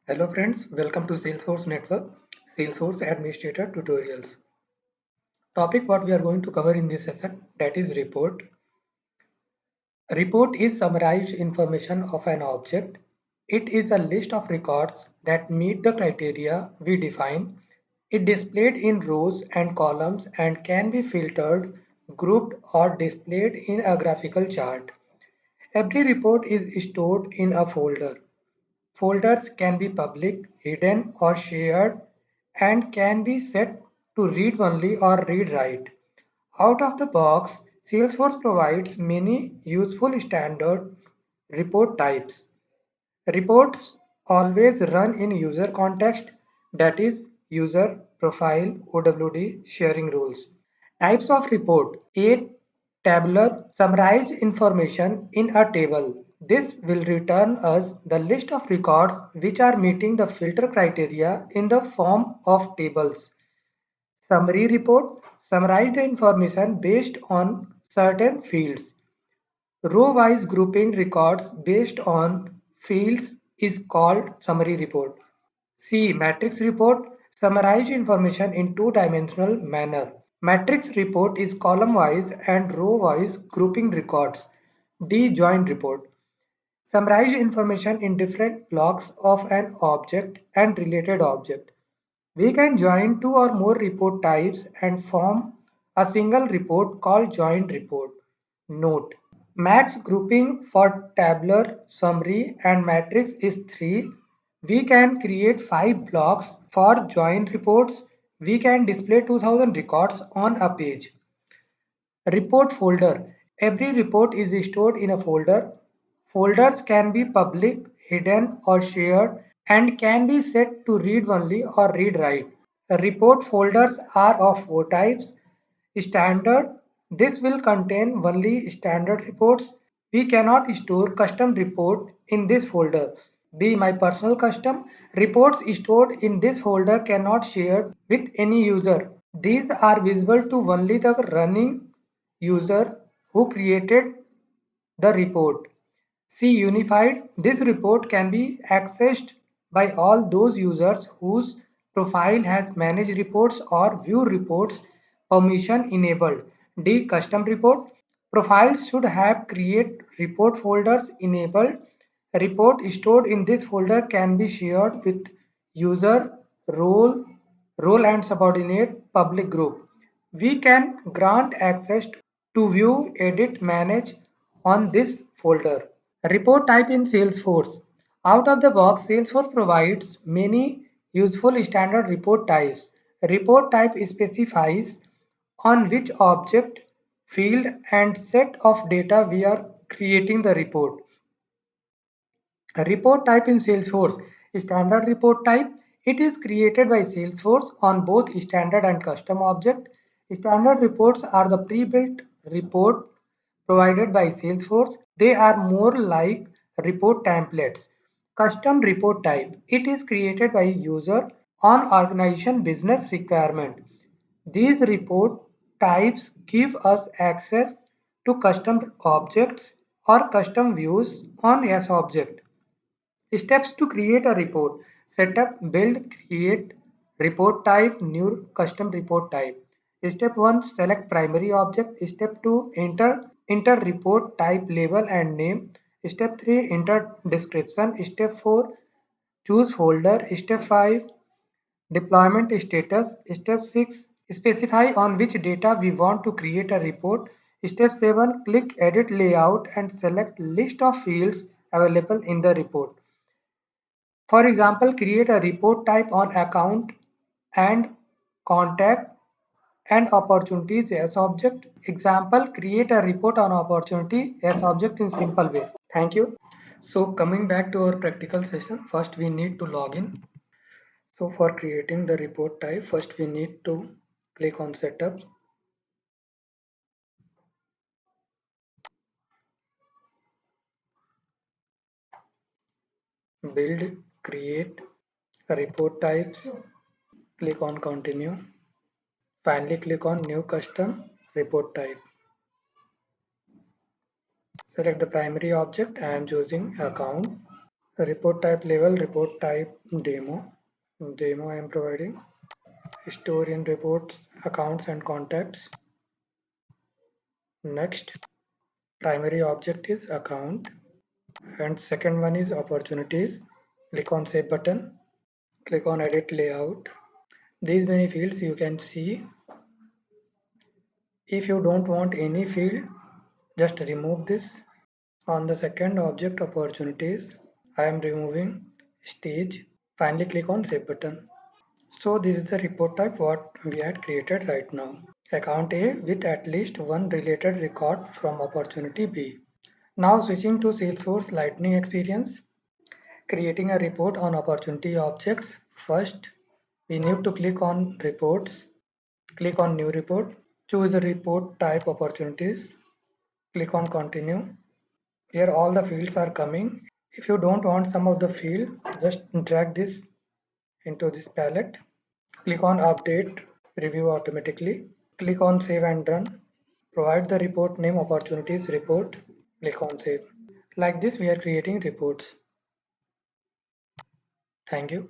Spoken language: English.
Hello friends, welcome to Salesforce Network, Salesforce Administrator Tutorials. Topic what we are going to cover in this session, that is report. Report is summarized information of an object. It is a list of records that meet the criteria we define. It displayed in rows and columns and can be filtered, grouped or displayed in a graphical chart. Every report is stored in a folder. Folders can be public, hidden or shared and can be set to read only or read write. Out of the box, Salesforce provides many useful standard report types. Reports always run in user context, that is user profile OWD sharing rules. Types of report. A tabular summarize information in a table. This will return us the list of records which are meeting the filter criteria in the form of tables. Summary report summarize the information based on certain fields. Row-wise grouping records based on fields is called summary report. C. Matrix report summarize information in two-dimensional manner. Matrix report is column-wise and row-wise grouping records. D. Join report summarize information in different blocks of an object and related object. We can join two or more report types and form a single report called joined report. Note: max grouping for tabular, summary and matrix is 3. We can create 5 blocks for joined reports. We can display 2000 records on a page. Report folder. Every report is stored in a folder. Folders can be public, hidden or shared and can be set to read only or read write. Report folders are of four types. Standard. This will contain only standard reports. We cannot store custom report in this folder. B. My personal custom. Reports stored in this folder cannot share with any user. These are visible to only the running user who created the report. C. Unified. This report can be accessed by all those users whose profile has manage reports or view reports permission enabled. D. Custom report. Profiles should have create report folders enabled. A report stored in this folder can be shared with user, role and subordinate public group. We can grant access to view, edit, manage on this folder. Report type in Salesforce. Out of the box, Salesforce provides many useful standard report types. Report type specifies on which object, field, and set of data we are creating the report. A report type in Salesforce. Standard report type. It is created by Salesforce on both standard and custom object. Standard reports are the pre-built report provided by Salesforce. They are more like report templates. Custom report type. It is created by user on organization business requirement. These report types give us access to custom objects or custom views on S object. Steps to create a report. Setup, build, create, report type, new custom report type. Step 1, select primary object. Step 2, enter report type, label and name. Step 3, enter description. Step 4, choose folder. Step 5, deployment status. Step 6, specify on which data we want to create a report. Step 7, click edit layout and select list of fields available in the report. For example, create a report type on account and contact and opportunities as object. Example, create a report on opportunity as object in simple way. Thank you. So coming back to our practical session, first we need to log in. So for creating the report type, first we need to click on setup. Build, create report types, click on continue. Finally click on new custom report type. Select the primary object. I am choosing account. Report type label, report type demo. Demo I am providing. Store in reports, accounts and contacts. Next, primary object is account and second one is opportunities. Click on save button. Click on edit layout. These many fields you can see. If you don't want any field, just remove this. On the second object opportunities, I am removing stage. Finally click on save button. So this is the report type what we had created right now. Account A with at least one related record from opportunity B. Now switching to Salesforce Lightning Experience. Creating a report on opportunity objects. First, we need to click on reports. Click on new report. Choose the report type opportunities. Click on continue. Here all the fields are coming. If you don't want some of the field, just drag this into this palette. Click on update preview automatically. Click on save and run. Provide the report name opportunities report. Click on save. Like this we are creating reports. Thank you.